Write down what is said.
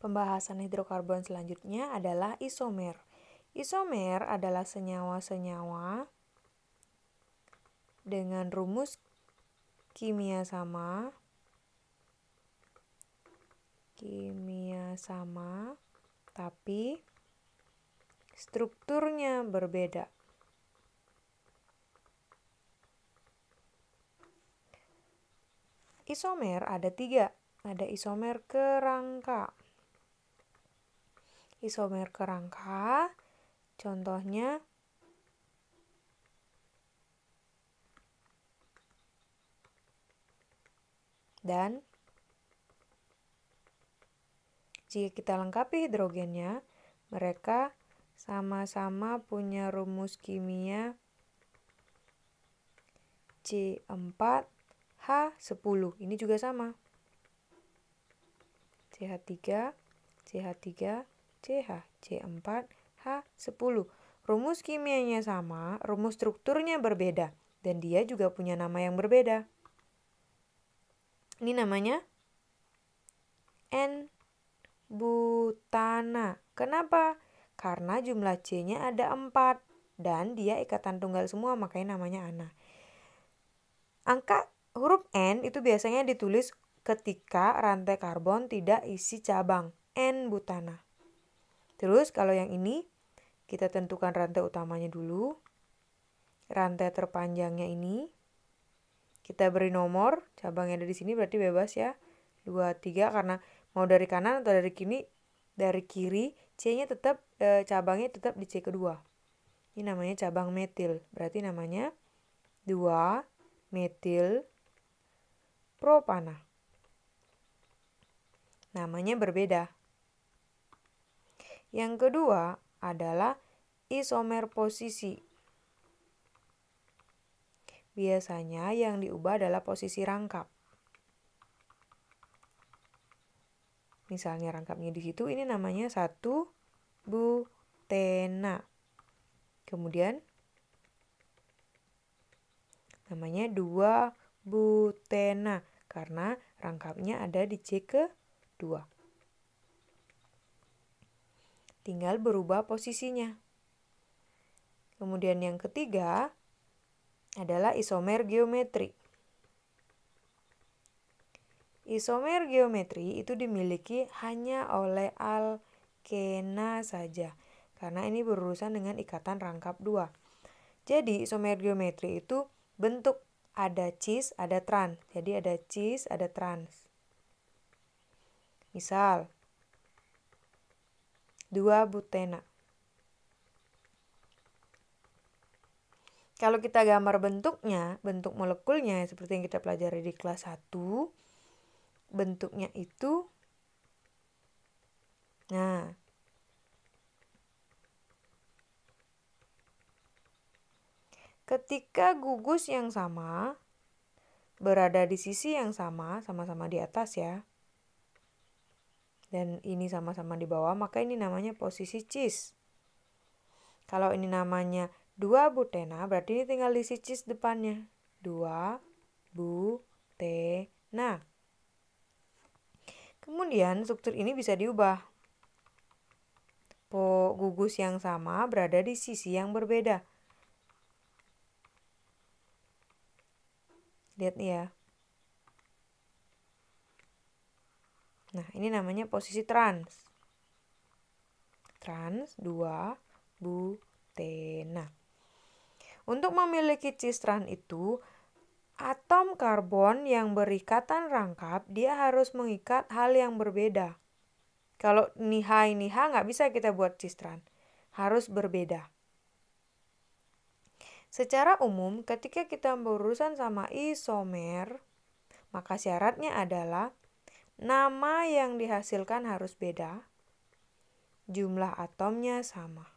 Pembahasan hidrokarbon selanjutnya adalah isomer. Isomer adalah senyawa-senyawa dengan rumus kimia sama, tapi strukturnya berbeda. Isomer ada 3. Ada isomer kerangka. Isomer kerangka, contohnya dan jika kita lengkapi hidrogennya, mereka sama-sama punya rumus kimia C4H10. Ini juga sama. CH3, CH3, CH, C4H10. Rumus kimianya sama, rumus strukturnya berbeda. Dan dia juga punya nama yang berbeda. Ini namanya N-butana. Kenapa? Karena jumlah C-nya ada 4. Dan dia ikatan tunggal semua, makanya namanya ana. Angka huruf N itu biasanya ditulis ketika rantai karbon tidak isi cabang. N-butana. Terus kalau yang ini, kita tentukan rantai utamanya dulu. Rantai terpanjangnya ini, kita beri nomor, cabang yang ada di sini berarti bebas ya. 2, 3, karena mau dari kanan atau dari kiri, C-nya tetap, cabangnya tetap di C kedua. Ini namanya cabang metil, berarti namanya 2-metil propana. Namanya berbeda. Yang kedua adalah isomer posisi. Biasanya yang diubah adalah posisi rangkap. Misalnya rangkapnya di situ, ini namanya 1-butena. Kemudian namanya 2-butena karena rangkapnya ada di C kedua. Tinggal berubah posisinya. Kemudian yang ketiga adalah isomer geometri. Isomer geometri itu dimiliki hanya oleh alkena saja, karena ini berurusan dengan ikatan rangkap 2. Jadi isomer geometri itu bentuk ada cis, ada trans. Jadi ada cis, ada trans. Misal 2-butena. Kalau kita gambar bentuknya, bentuk molekulnya seperti yang kita pelajari di kelas 1, bentuknya itu, nah, ketika gugus yang sama berada di sisi yang sama-sama di atas ya, dan ini sama-sama di bawah, maka ini namanya posisi cis. Kalau ini namanya 2-butena, berarti ini tinggal isi cis depannya. 2-butena. Kemudian struktur ini bisa diubah. Gugus yang sama berada di sisi yang berbeda. Lihat nih ya. Nah, ini namanya posisi trans. Trans 2-butena. Untuk memiliki cis trans itu, atom karbon yang berikatan rangkap, dia harus mengikat hal yang berbeda. Kalau ini H nggak bisa kita buat cis trans. Harus berbeda. Secara umum, ketika kita berurusan sama isomer, maka syaratnya adalah nama yang dihasilkan harus beda, jumlah atomnya sama.